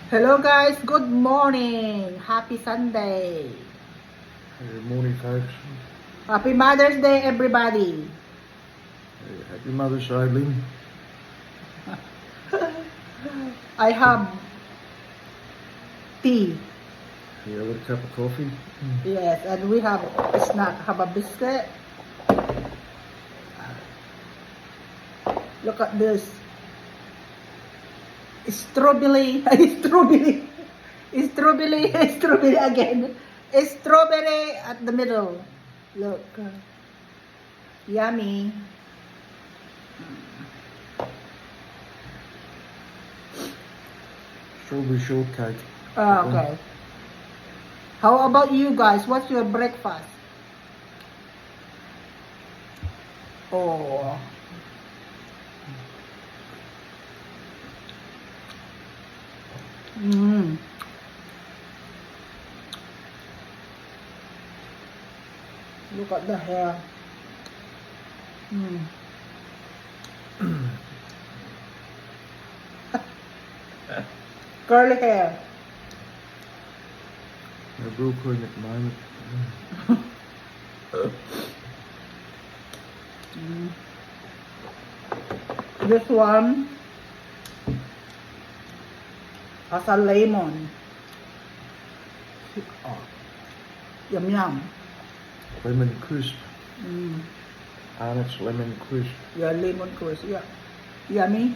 Hello guys, good morning. Happy Sunday. Good morning, folks. Happy Mother's Day, everybody. Happy Mother's Day, Lynn. I have tea. Yeah, with a cup of coffee. Yes, and we have a snack. Have a biscuit. Look at this. Strawberry, strawberry again. Strawberry at the middle. Look. Yummy. Strawberry shortcake. Okay. How about you guys? What's your breakfast? Oh. Look at the hair. Curly hair. No Brooklyn at the moment. This one has a lemon. Oh. Yum yum. Lemon crisp. Arnott's lemon crisp. Yeah, lemon crisp. Yeah. Yummy.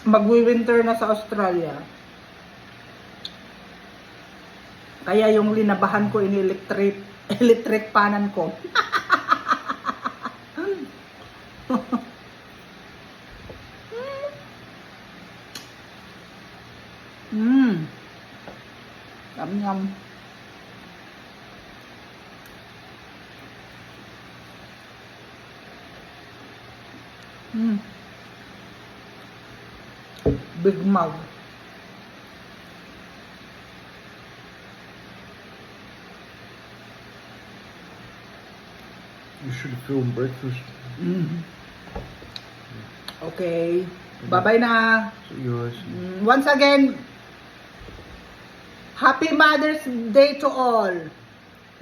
Magwi-winter na sa Australia. Kaya yung linabahan ko electric panan ko. Yum yum. Big mug. You should have filmed breakfast. Okay. Bye-bye na. See you guys. Once again, Happy Mother's Day to all.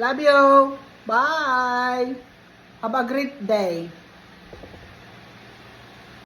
Love you. Bye. Have a great day.